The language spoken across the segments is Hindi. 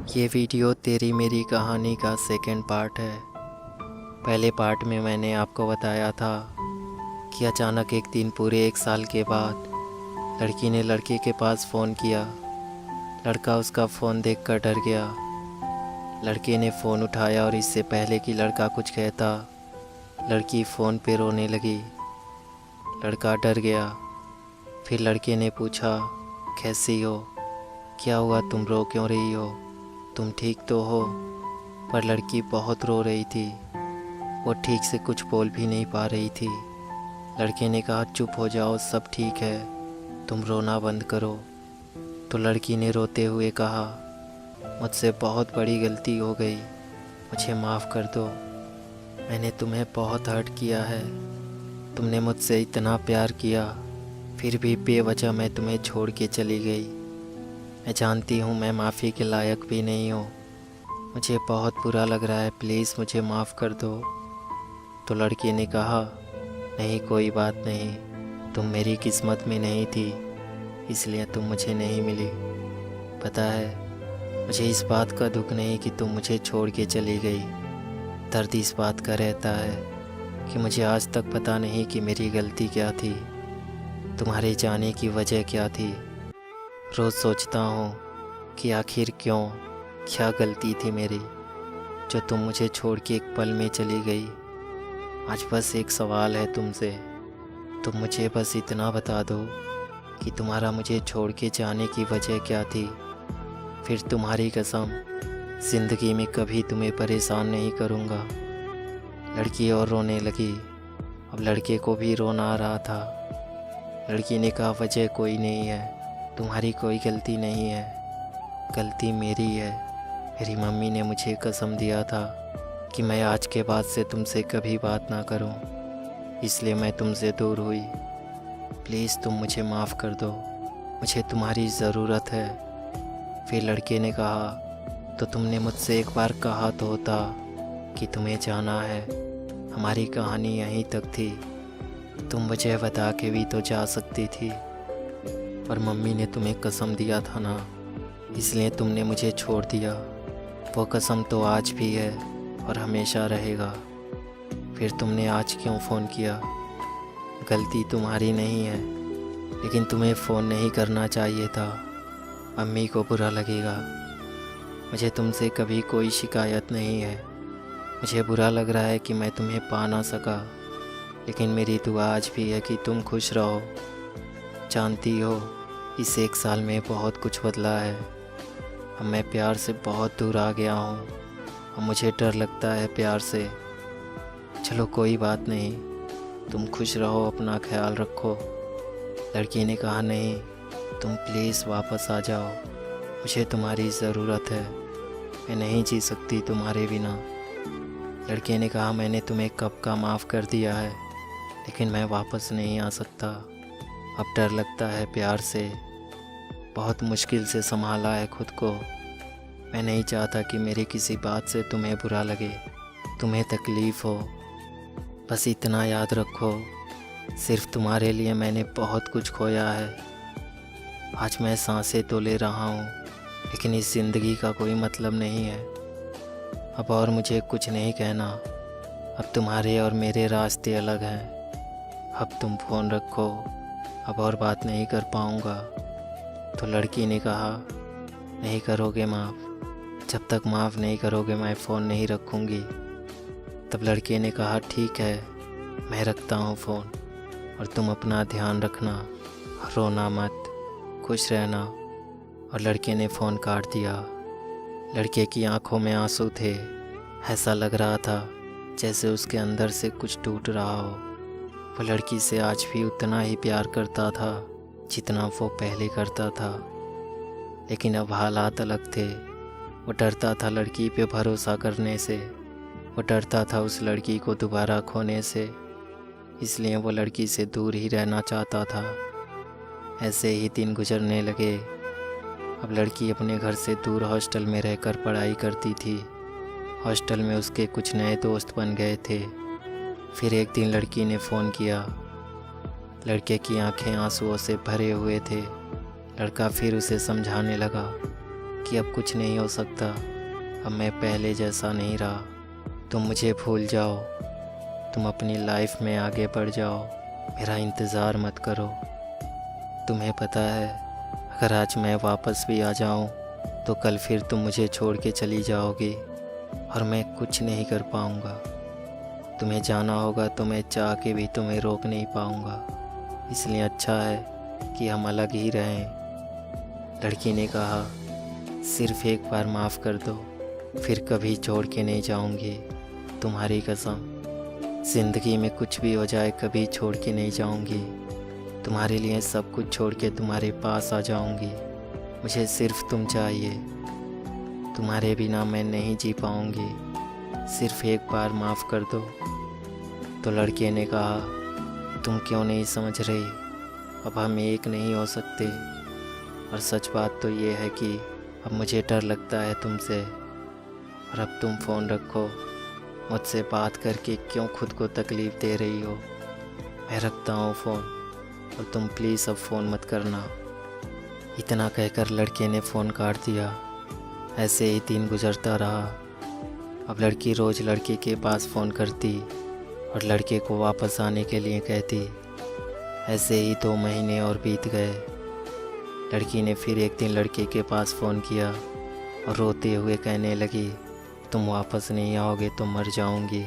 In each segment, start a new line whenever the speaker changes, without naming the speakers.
ये वीडियो तेरी मेरी कहानी का सेकंड पार्ट है। पहले पार्ट में मैंने आपको बताया था कि अचानक एक दिन पूरे 1 साल के बाद लड़की ने लड़के के पास फ़ोन किया। लड़का उसका फ़ोन देखकर डर गया। लड़के ने फ़ोन उठाया और इससे पहले कि लड़का कुछ कहता, लड़की फ़ोन पे रोने लगी। लड़का डर गया। फिर लड़के ने पूछा, कैसी हो, क्या हुआ, तुम रो क्यों रही हो, तुम ठीक तो हो? पर लड़की बहुत रो रही थी। वो ठीक से कुछ बोल भी नहीं पा रही थी। लड़के ने कहा, चुप हो जाओ, सब ठीक है, तुम रोना बंद करो। तो लड़की ने रोते हुए कहा, मुझसे बहुत बड़ी गलती हो गई, मुझे माफ़ कर दो। मैंने तुम्हें बहुत हर्ट किया है। तुमने मुझसे इतना प्यार किया, फिर भी बेवजह मैं तुम्हें छोड़ के चली गई। मैं जानती हूँ मैं माफ़ी के लायक भी नहीं हूँ। मुझे बहुत बुरा लग रहा है, प्लीज़ मुझे माफ़ कर दो। तो लड़की ने कहा, नहीं कोई बात नहीं, तुम मेरी किस्मत में नहीं थी, इसलिए तुम मुझे नहीं मिली। पता है, मुझे इस बात का दुख नहीं कि तुम मुझे छोड़ के चली गई। दर्द इस बात का रहता है कि मुझे आज तक पता नहीं कि मेरी गलती क्या थी, तुम्हारे जाने की वजह क्या थी। रोज़ सोचता हूँ कि आखिर क्यों, क्या गलती थी मेरी जो तुम मुझे छोड़ के एक पल में चली गई। आज बस एक सवाल है तुमसे, तुम मुझे बस इतना बता दो कि तुम्हारा मुझे छोड़ के जाने की वजह क्या थी। फिर तुम्हारी कसम, ज़िंदगी में कभी तुम्हें परेशान नहीं करूँगा। लड़की और रोने लगी। अब लड़के को भी रोना आ रहा था। लड़की ने कहा, वजह कोई नहीं है, तुम्हारी कोई गलती नहीं है, गलती मेरी है। मेरी मम्मी ने मुझे कसम दिया था कि मैं आज के बाद से तुमसे कभी बात ना करूं, इसलिए मैं तुमसे दूर हुई। प्लीज़ तुम मुझे माफ़ कर दो, मुझे तुम्हारी ज़रूरत है। फिर लड़के ने कहा, तो तुमने मुझसे एक बार कहा तो होता कि तुम्हें जाना है, हमारी कहानी यहीं तक थी। तुम मुझे बता के भी तो जा सकती थी। पर मम्मी ने तुम्हें कसम दिया था ना, इसलिए तुमने मुझे छोड़ दिया। वो कसम तो आज भी है और हमेशा रहेगा। फिर तुमने आज क्यों फ़ोन किया? गलती तुम्हारी नहीं है, लेकिन तुम्हें फ़ोन नहीं करना चाहिए था, अम्मी को बुरा लगेगा। मुझे तुमसे कभी कोई शिकायत नहीं है। मुझे बुरा लग रहा है कि मैं तुम्हें पा ना सका, लेकिन मेरी दुआ आज भी है कि तुम खुश रहो। जानती हो, इस 1 साल में बहुत कुछ बदला है। अब मैं प्यार से बहुत दूर आ गया हूँ और मुझे डर लगता है प्यार से। चलो कोई बात नहीं, तुम खुश रहो, अपना ख्याल रखो। लड़की ने कहा, नहीं, तुम प्लीज़ वापस आ जाओ, मुझे तुम्हारी ज़रूरत है, मैं नहीं जी सकती तुम्हारे बिना। लड़के ने कहा, मैंने तुम्हें कब का माफ़ कर दिया है, लेकिन मैं वापस नहीं आ सकता। अब डर लगता है प्यार से, बहुत मुश्किल से संभाला है खुद को। मैं नहीं चाहता कि मेरी किसी बात से तुम्हें बुरा लगे, तुम्हें तकलीफ़ हो। बस इतना याद रखो, सिर्फ तुम्हारे लिए मैंने बहुत कुछ खोया है। आज मैं सांसें तो ले रहा हूँ, लेकिन इस ज़िंदगी का कोई मतलब नहीं है। अब और मुझे कुछ नहीं कहना, अब तुम्हारे और मेरे रास्ते अलग हैं। अब तुम फ़ोन रखो, अब और बात नहीं कर पाऊँगा। तो लड़की ने कहा, नहीं करोगे माफ़? जब तक माफ़ नहीं करोगे मैं फ़ोन नहीं रखूँगी। तब लड़के ने कहा, ठीक है, मैं रखता हूँ फ़ोन, और तुम अपना ध्यान रखना, रोना मत, खुश रहना। और लड़के ने फ़ोन काट दिया। लड़के की आंखों में आंसू थे। ऐसा लग रहा था जैसे उसके अंदर से कुछ टूट रहा हो। वो लड़की से आज भी उतना ही प्यार करता था जितना वो पहले करता था, लेकिन अब हालात अलग थे। वो डरता था लड़की पे भरोसा करने से, वो डरता था उस लड़की को दोबारा खोने से, इसलिए वो लड़की से दूर ही रहना चाहता था। ऐसे ही दिन गुजरने लगे। अब लड़की अपने घर से दूर हॉस्टल में रहकर पढ़ाई करती थी। हॉस्टल में उसके कुछ नए दोस्त बन गए थे। फिर एक दिन लड़की ने फ़ोन किया। लड़के की आंखें आंसुओं से भरे हुए थे। लड़का फिर उसे समझाने लगा, कि अब कुछ नहीं हो सकता, अब मैं पहले जैसा नहीं रहा। तुम मुझे भूल जाओ, तुम अपनी लाइफ में आगे बढ़ जाओ, मेरा इंतज़ार मत करो। तुम्हें पता है, अगर आज मैं वापस भी आ जाऊं तो कल फिर तुम मुझे छोड़ के चली जाओगी और मैं कुछ नहीं कर पाऊंगा। तुम्हें जाना होगा तो मैं चाह के भी तुम्हें रोक नहीं पाऊंगा, इसलिए अच्छा है कि हम अलग ही रहें। लड़की ने कहा, सिर्फ एक बार माफ़ कर दो, फिर कभी छोड़ के नहीं जाऊंगी, तुम्हारी कसम। ज़िंदगी में कुछ भी हो जाए कभी छोड़ के नहीं जाऊंगी, तुम्हारे लिए सब कुछ छोड़ के तुम्हारे पास आ जाऊंगी। मुझे सिर्फ तुम चाहिए, तुम्हारे बिना मैं नहीं जी पाऊंगी, सिर्फ एक बार माफ़ कर दो। तो लड़के ने कहा, तुम क्यों नहीं समझ रही, अब हम एक नहीं हो सकते। और सच बात तो ये है कि अब मुझे डर लगता है तुमसे। और अब तुम फ़ोन रखो, मुझसे बात करके क्यों खुद को तकलीफ़ दे रही हो। मैं रखता हूँ फ़ोन, और तुम प्लीज़ अब फ़ोन मत करना। इतना कहकर लड़के ने फ़ोन काट दिया। ऐसे ही दिन गुजरता रहा। अब लड़की रोज़ लड़के के पास फ़ोन करती और लड़के को वापस आने के लिए कहती। ऐसे ही 2 महीने और बीत गए। लड़की ने फिर एक दिन लड़के के पास फ़ोन किया और रोते हुए कहने लगी, तुम वापस नहीं आओगे तो मर जाऊंगी।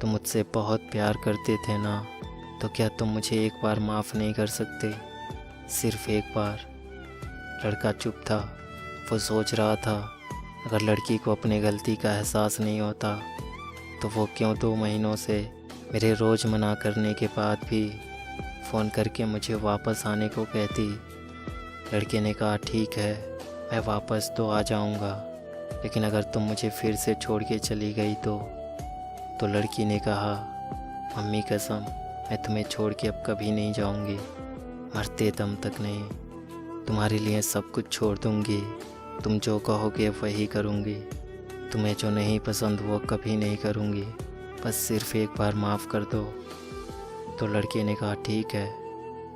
तुम मुझसे बहुत प्यार करते थे ना, तो क्या तुम मुझे एक बार माफ़ नहीं कर सकते, सिर्फ एक बार। लड़का चुप था। वो सोच रहा था, अगर लड़की को अपनी गलती का एहसास नहीं होता तो वो क्यों 2 महीनों से मेरे रोज़ मना करने के बाद भी फ़ोन करके मुझे वापस आने को कहती। लड़के ने कहा, ठीक है, मैं वापस तो आ जाऊंगा, लेकिन अगर तुम मुझे फिर से छोड़ के चली गई तो लड़की ने कहा, मम्मी कसम, मैं तुम्हें छोड़ के अब कभी नहीं जाऊंगी, मरते दम तक नहीं। तुम्हारे लिए सब कुछ छोड़ दूंगी, तुम जो कहोगे वही करूंगी, तुम्हें जो नहीं पसंद वो कभी नहीं करूंगी, बस सिर्फ एक बार माफ़ कर दो। तो लड़के ने कहा, ठीक है,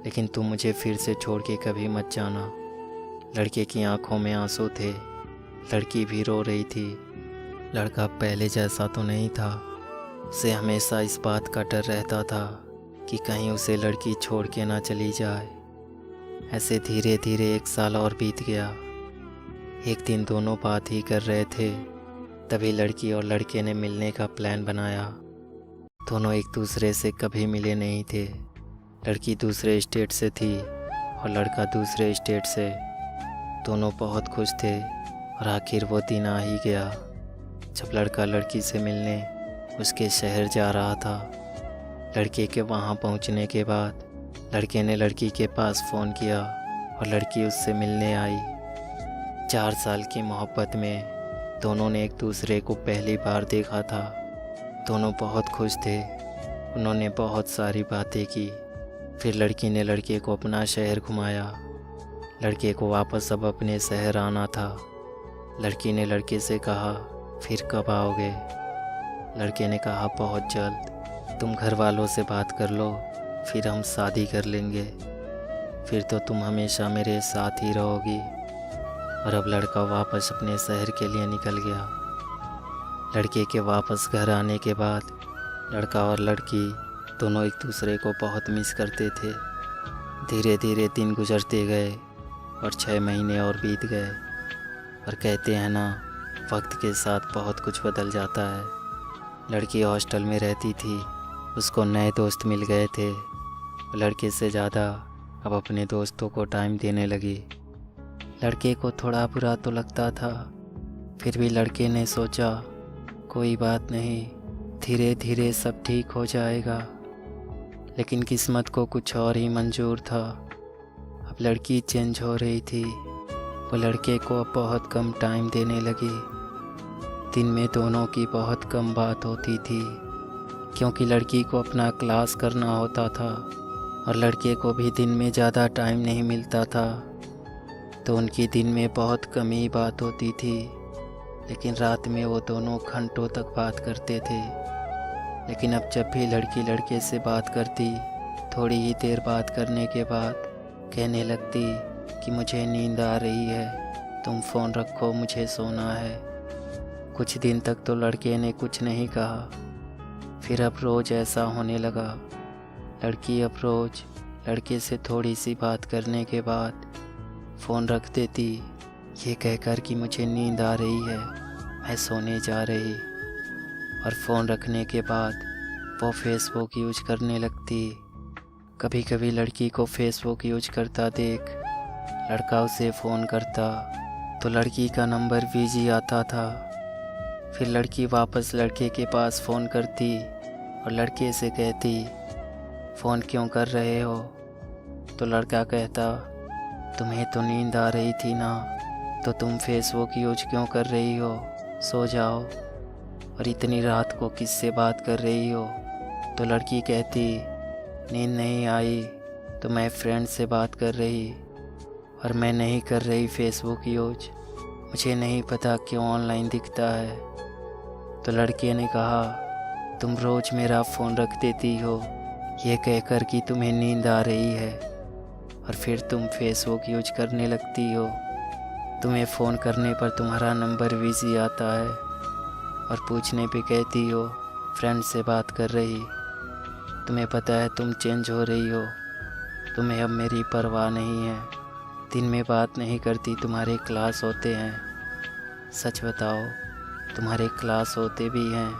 लेकिन तुम मुझे फिर से छोड़ के कभी मत जाना। लड़के की आंखों में आंसू थे, लड़की भी रो रही थी। लड़का पहले जैसा तो नहीं था। उसे हमेशा इस बात का डर रहता था कि कहीं उसे लड़की छोड़ के ना चली जाए। ऐसे धीरे धीरे 1 साल और बीत गया। एक दिन दोनों बात ही कर रहे थे, तभी लड़की और लड़के ने मिलने का प्लान बनाया। दोनों एक दूसरे से कभी मिले नहीं थे। लड़की दूसरे स्टेट से थी और लड़का दूसरे स्टेट से। दोनों बहुत खुश थे और आखिर वो दिन आ ही गया जब लड़का लड़की से मिलने उसके शहर जा रहा था। लड़के के वहाँ पहुँचने के बाद लड़के ने लड़की के पास फ़ोन किया और लड़की उससे मिलने आई। 4 साल की मोहब्बत में दोनों ने एक दूसरे को पहली बार देखा था। दोनों बहुत खुश थे। उन्होंने बहुत सारी बातें की। फिर लड़की ने लड़के को अपना शहर घुमाया। लड़के को वापस अब अपने शहर आना था। लड़की ने लड़के से कहा, फिर कब आओगे? लड़के ने कहा, बहुत जल्द। तुम घर वालों से बात कर लो, फिर हम शादी कर लेंगे, फिर तो तुम हमेशा मेरे साथ ही रहोगी। और अब लड़का वापस अपने शहर के लिए निकल गया। लड़के के वापस घर आने के बाद लड़का और लड़की दोनों एक दूसरे को बहुत मिस करते थे। धीरे धीरे दिन गुजरते गए और 6 महीने और बीत गए। और कहते हैं ना, वक्त के साथ बहुत कुछ बदल जाता है। लड़की हॉस्टल में रहती थी, उसको नए दोस्त मिल गए थे। लड़के से ज़्यादा अब अपने दोस्तों को टाइम देने लगी। लड़के को थोड़ा बुरा तो लगता था, फिर भी लड़के ने सोचा, कोई बात नहीं, धीरे धीरे सब ठीक हो जाएगा। लेकिन किस्मत को कुछ और ही मंजूर था। अब लड़की चेंज हो रही थी। वो लड़के को अब बहुत कम टाइम देने लगी। दिन में दोनों की बहुत कम बात होती थी, क्योंकि लड़की को अपना क्लास करना होता था और लड़के को भी दिन में ज़्यादा टाइम नहीं मिलता था। तो उनकी दिन में बहुत कम ही बात होती थी, लेकिन रात में वो दोनों घंटों तक बात करते थे। लेकिन अब जब भी लड़की लड़के से बात करती, थोड़ी ही देर बात करने के बाद कहने लगती कि मुझे नींद आ रही है, तुम फ़ोन रखो, मुझे सोना है। कुछ दिन तक तो लड़के ने कुछ नहीं कहा, फिर अब रोज़ ऐसा होने लगा। लड़की अब रोज़ लड़के से थोड़ी सी बात करने के बाद फ़ोन रख देती, ये कहकर कि मुझे नींद आ रही है, मैं सोने जा रही। और फ़ोन रखने के बाद वो फेसबुक यूज करने लगती। कभी कभी लड़की को फेसबुक यूज करता देख लड़का उसे फ़ोन करता तो लड़की का नंबर बिजी आता था। फिर लड़की वापस लड़के के पास फ़ोन करती और लड़के से कहती, फ़ोन क्यों कर रहे हो? तो लड़का कहता, तुम्हें तो नींद आ रही थी ना, तो तुम फेसबुक यूज क्यों कर रही हो? सो जाओ। और इतनी रात को किससे बात कर रही हो? तो लड़की कहती, नींद नहीं आई तो मैं फ्रेंड से बात कर रही, और मैं नहीं कर रही फेसबुक यूज, मुझे नहीं पता क्यों ऑनलाइन दिखता है। तो लड़के ने कहा, तुम रोज़ मेरा फ़ोन रख देती हो ये कहकर कि तुम्हें नींद आ रही है, और फिर तुम फेसबुक यूज करने लगती हो। तुम्हें फ़ोन करने पर तुम्हारा नंबर बिजी आता है और पूछने पे कहती हो फ्रेंड से बात कर रही। तुम्हें पता है तुम चेंज हो रही हो, तुम्हें अब मेरी परवाह नहीं है। दिन में बात नहीं करती, तुम्हारे क्लास होते हैं। सच बताओ, तुम्हारे क्लास होते भी हैं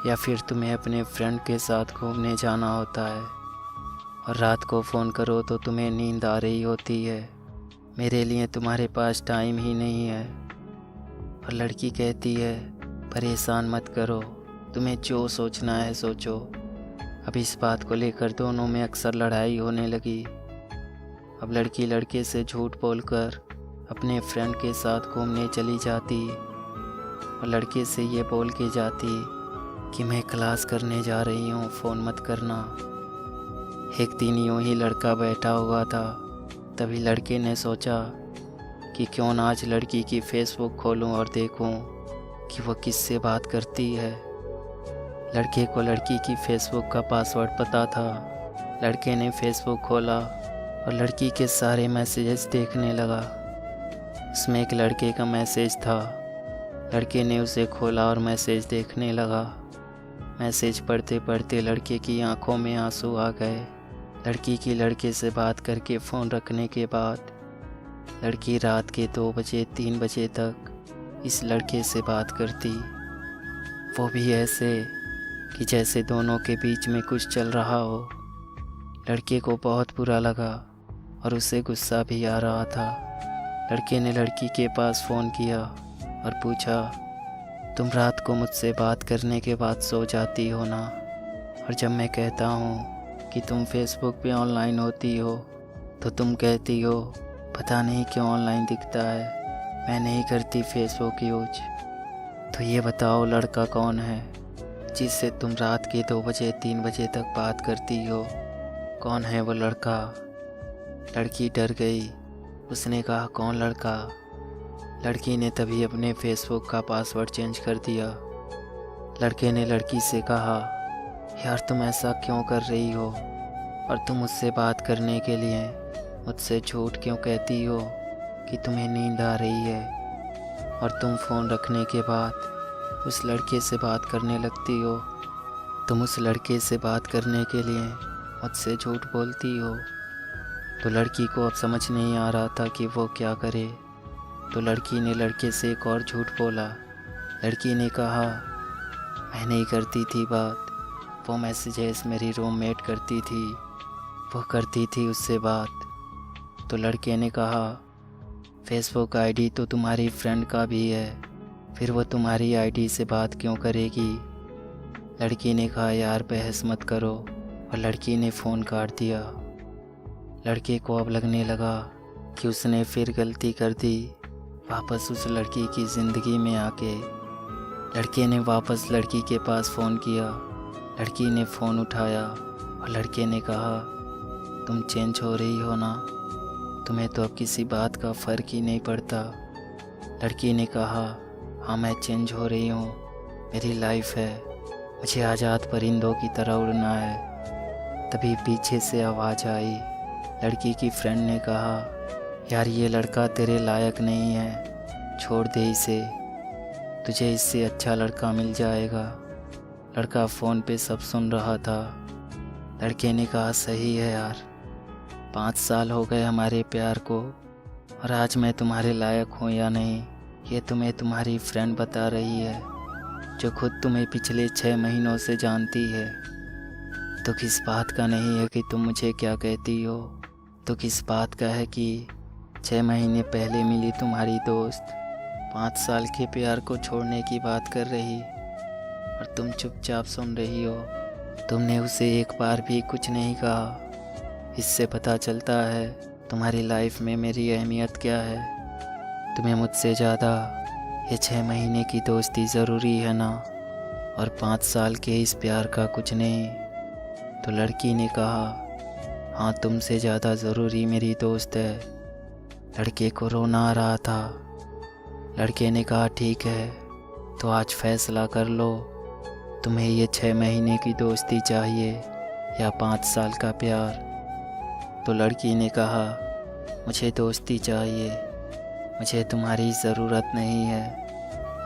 या फिर तुम्हें अपने फ्रेंड के साथ घूमने जाना होता है? और रात को फ़ोन करो तो तुम्हें नींद आ रही होती है, मेरे लिए तुम्हारे पास टाइम ही नहीं है। और लड़की कहती है, परेशान मत करो, तुम्हें जो सोचना है सोचो। अब इस बात को लेकर दोनों में अक्सर लड़ाई होने लगी। अब लड़की लड़के से झूठ बोलकर अपने फ्रेंड के साथ घूमने चली जाती और लड़के से ये बोल के जाती कि मैं क्लास करने जा रही हूँ, फ़ोन मत करना। एक दिन यूँ ही लड़का बैठा हुआ था, तभी लड़के ने सोचा कि क्यों ना आज लड़की की फेसबुक खोलूँ और देखूँ कि वो किससे बात करती है। लड़के को लड़की की फेसबुक का पासवर्ड पता था। लड़के ने फेसबुक खोला और लड़की के सारे मैसेजेस देखने लगा। उसमें एक लड़के का मैसेज था। लड़के ने उसे खोला और मैसेज देखने लगा। मैसेज पढ़ते पढ़ते लड़के की आंखों में आंसू आ गए। लड़की की लड़के से बात करके फ़ोन रखने के बाद लड़की रात के 2 बजे 3 बजे तक इस लड़के से बात करती, वो भी ऐसे कि जैसे दोनों के बीच में कुछ चल रहा हो। लड़के को बहुत बुरा लगा और उसे गुस्सा भी आ रहा था। लड़के ने लड़की के पास फ़ोन किया और पूछा, तुम रात को मुझसे बात करने के बाद सो जाती हो ना? और जब मैं कहता हूँ कि तुम फेसबुक पे ऑनलाइन होती हो तो तुम कहती हो पता नहीं क्यों ऑनलाइन दिखता है, मैं नहीं करती फेसबुक यूज। तो ये बताओ लड़का कौन है जिससे तुम रात के 2 बजे 3 बजे तक बात करती हो? कौन है वो लड़का? लड़की डर गई। उसने कहा, कौन लड़का? लड़की ने तभी अपने फेसबुक का पासवर्ड चेंज कर दिया। लड़के ने लड़की से कहा, यार तुम ऐसा क्यों कर रही हो? और तुम मुझसे बात करने के लिए मुझसे झूठ क्यों कहती हो कि तुम्हें नींद आ रही है? और तुम फ़ोन रखने के बाद उस लड़के से बात करने लगती हो। तुम उस लड़के से बात करने के लिए मुझसे झूठ बोलती हो। तो लड़की को अब समझ नहीं आ रहा था कि वो क्या करे। तो लड़की ने लड़के से एक और झूठ बोला। लड़की ने कहा, मैं नहीं करती थी बात, वो मैसेजेस मेरी रूममेट करती थी, वो करती थी उससे बात। तो लड़के ने कहा, फेसबुक आईडी तो तुम्हारी फ्रेंड का भी है, फिर वो तुम्हारी आईडी से बात क्यों करेगी? लड़की ने कहा, यार बहस मत करो, और लड़की ने फ़ोन काट दिया। लड़के को अब लगने लगा कि उसने फिर गलती कर दी वापस उस लड़की की ज़िंदगी में आके। लड़के ने वापस लड़की के पास फ़ोन किया। लड़की ने फ़ोन उठाया और लड़के ने कहा, तुम चेंज हो रही हो ना? तुम्हें तो अब किसी बात का फ़र्क ही नहीं पड़ता। लड़की ने कहा, हाँ मैं चेंज हो रही हूँ, मेरी लाइफ है, मुझे आज़ाद परिंदों की तरह उड़ना है। तभी पीछे से आवाज़ आई। लड़की की फ्रेंड ने कहा, यार ये लड़का तेरे लायक नहीं है, छोड़ दे इसे, तुझे इससे अच्छा लड़का मिल जाएगा। लड़का फ़ोन पे सब सुन रहा था। लड़के ने कहा सही है यार, 5 साल हो गए हमारे प्यार को, और आज मैं तुम्हारे लायक हूँ या नहीं ये तुम्हें तुम्हारी फ्रेंड बता रही है, जो खुद तुम्हें पिछले 6 महीनों से जानती है। दुख इस बात का नहीं है कि तुम मुझे क्या कहती हो, दुख इस बात का है कि 6 महीने पहले मिली तुम्हारी दोस्त 5 साल के प्यार को छोड़ने की बात कर रही, और तुम चुपचाप सुन रही हो। तुमने उसे एक बार भी कुछ नहीं कहा। इससे पता चलता है तुम्हारी लाइफ में मेरी अहमियत क्या है। तुम्हें मुझसे ज़्यादा ये 6 महीने की दोस्ती ज़रूरी है ना, और 5 साल के इस प्यार का कुछ नहीं। तो लड़की ने कहा हाँ, तुमसे ज़्यादा ज़रूरी मेरी दोस्त है। लड़के को रोना आ रहा था। लड़के ने कहा ठीक है, तो आज फैसला कर लो, तुम्हें ये 6 महीने की दोस्ती चाहिए या 5 साल का प्यार। तो लड़की ने कहा मुझे दोस्ती चाहिए, मुझे तुम्हारी ज़रूरत नहीं है,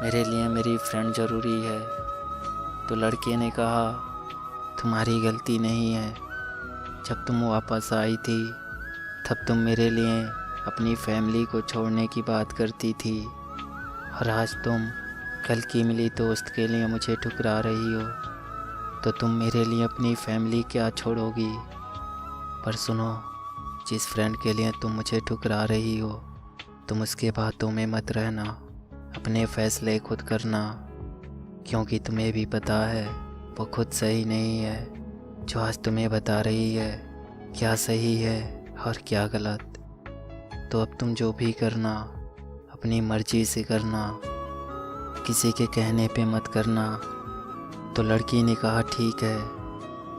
मेरे लिए मेरी फ्रेंड ज़रूरी है। तो लड़के ने कहा तुम्हारी गलती नहीं है, जब तुम वापस आई थी तब तुम मेरे लिए अपनी फैमिली को छोड़ने की बात करती थी, और आज तुम कल की मिली दोस्त के लिए मुझे ठुकरा रही हो। तो तुम मेरे लिए अपनी फैमिली क्या छोड़ोगी? पर सुनो, जिस फ्रेंड के लिए तुम मुझे ठुकरा रही हो, तुम उसके बातों में मत रहना, अपने फैसले खुद करना, क्योंकि तुम्हें भी पता है वो खुद सही नहीं है। जो आज तुम्हें बता रही है क्या सही है और क्या गलत। तो अब तुम जो भी करना अपनी मर्जी से करना, किसी के कहने पे मत करना। तो लड़की ने कहा ठीक है,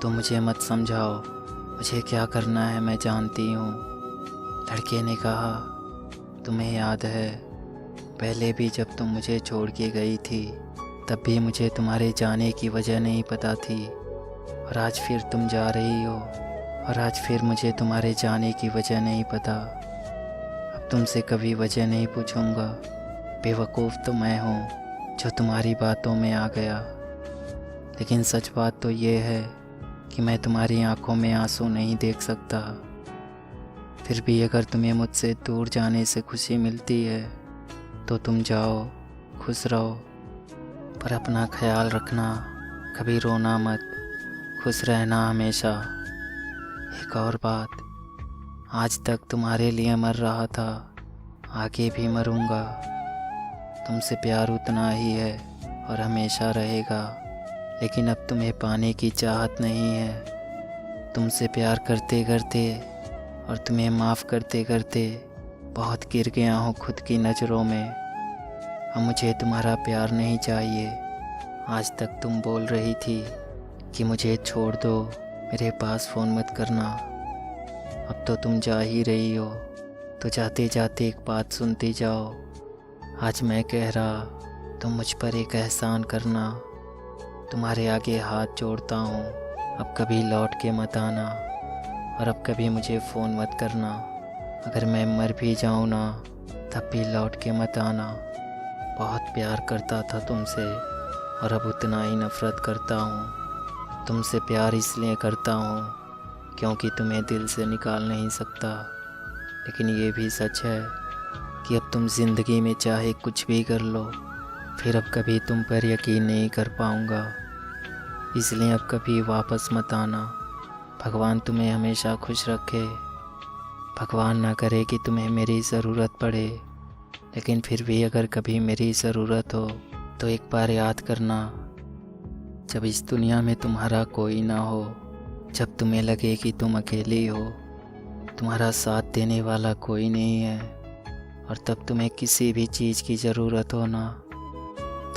तो मुझे मत समझाओ, मुझे क्या करना है मैं जानती हूँ। लड़के ने कहा तुम्हें याद है पहले भी जब तुम मुझे छोड़ के गई थी, तब भी मुझे तुम्हारे जाने की वजह नहीं पता थी, और आज फिर तुम जा रही हो, और आज फिर मुझे तुम्हारे जाने की वजह नहीं पता। अब तुमसे कभी वजह नहीं पूछूंगा। बेवकूफ़ तो मैं हूँ जो तुम्हारी बातों में आ गया, लेकिन सच बात तो ये है कि मैं तुम्हारी आंखों में आंसू नहीं देख सकता। फिर भी अगर तुम्हें मुझसे दूर जाने से खुशी मिलती है तो तुम जाओ, खुश रहो, पर अपना ख्याल रखना, कभी रोना मत, खुश रहना हमेशा। एक और बात, आज तक तुम्हारे लिए मर रहा था, आगे भी मरूंगा। तुमसे प्यार उतना ही है और हमेशा रहेगा, लेकिन अब तुम्हें पाने की चाहत नहीं है। तुमसे प्यार करते करते और तुम्हें माफ़ करते करते बहुत गिर गया हूँ खुद की नज़रों में। अब मुझे तुम्हारा प्यार नहीं चाहिए। आज तक तुम बोल रही थी कि मुझे छोड़ दो, मेरे पास फ़ोन मत करना। अब तो तुम जा ही रही हो, तो जाते जाते एक बात सुनती जाओ। आज मैं कह रहा, तुम मुझ पर एक एहसान करना। तुम्हारे आगे हाथ जोड़ता हूँ, अब कभी लौट के मत आना, और अब कभी मुझे फ़ोन मत करना। अगर मैं मर भी जाऊँ ना, तब भी लौट के मत आना। बहुत प्यार करता था तुमसे, और अब उतना ही नफ़रत करता हूँ। तुमसे प्यार इसलिए करता हूँ क्योंकि तुम्हें दिल से निकाल नहीं सकता, लेकिन ये भी सच है कि अब तुम ज़िंदगी में चाहे कुछ भी कर लो, फिर अब कभी तुम पर यकीन नहीं कर पाऊँगा। इसलिए अब कभी वापस मत आना। भगवान तुम्हें हमेशा खुश रखे। भगवान ना करे कि तुम्हें मेरी ज़रूरत पड़े, लेकिन फिर भी अगर कभी मेरी ज़रूरत हो तो एक बार याद करना, जब इस दुनिया में तुम्हारा कोई ना हो, जब तुम्हें लगे कि तुम अकेली हो, तुम्हारा साथ देने वाला कोई नहीं है, और तब तुम्हें किसी भी चीज़ की ज़रूरत हो ना,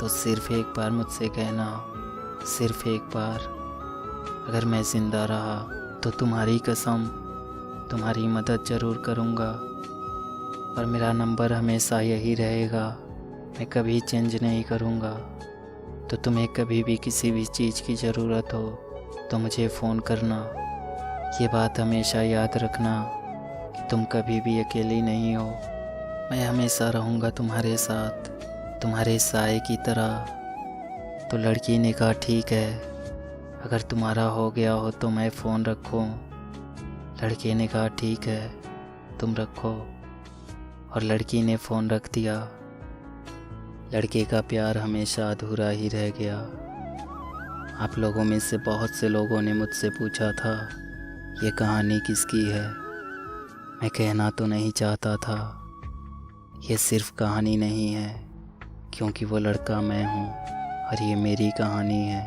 तो सिर्फ़ एक बार मुझसे कहना, सिर्फ़ एक बार। अगर मैं ज़िंदा रहा तो तुम्हारी कसम तुम्हारी मदद ज़रूर करूँगा, और मेरा नंबर हमेशा यही रहेगा, मैं कभी चेंज नहीं करूँगा। तो तुम्हें कभी भी किसी भी चीज़ की ज़रूरत हो तो मुझे फ़ोन करना। ये बात हमेशा याद रखना कि तुम कभी भी अकेली नहीं हो। मैं हमेशा रहूँगा तुम्हारे साथ, तुम्हारे साए की तरह। तो लड़की ने कहा ठीक है, अगर तुम्हारा हो गया हो तो मैं फ़ोन रखूँ। लड़के ने कहा ठीक है, तुम रखो। और लड़की ने फ़ोन रख दिया। लड़के का प्यार हमेशा अधूरा ही रह गया। आप लोगों में से बहुत से लोगों ने मुझसे पूछा था ये कहानी किसकी है। मैं कहना तो नहीं चाहता था, ये सिर्फ कहानी नहीं है, क्योंकि वो लड़का मैं हूँ और ये मेरी कहानी है।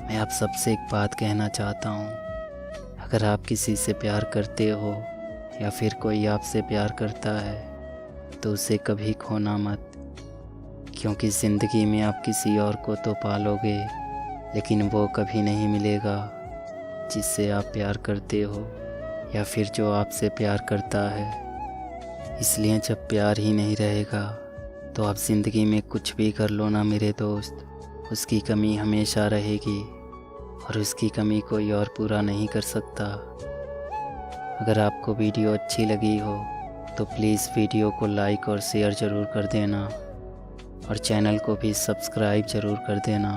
मैं आप सबसे एक बात कहना चाहता हूँ, अगर आप किसी से प्यार करते हो या फिर कोई आपसे प्यार करता है तो उसे कभी खोना मत, क्योंकि ज़िंदगी में आप किसी और को तो पालोगे लेकिन वो कभी नहीं मिलेगा जिससे आप प्यार करते हो या फिर जो आपसे प्यार करता है। इसलिए जब प्यार ही नहीं रहेगा तो आप ज़िंदगी में कुछ भी कर लो ना मेरे दोस्त, उसकी कमी हमेशा रहेगी और उसकी कमी कोई और पूरा नहीं कर सकता। अगर आपको वीडियो अच्छी लगी हो तो प्लीज़ वीडियो को लाइक और शेयर ज़रूर कर देना और चैनल को भी सब्सक्राइब ज़रूर कर देना।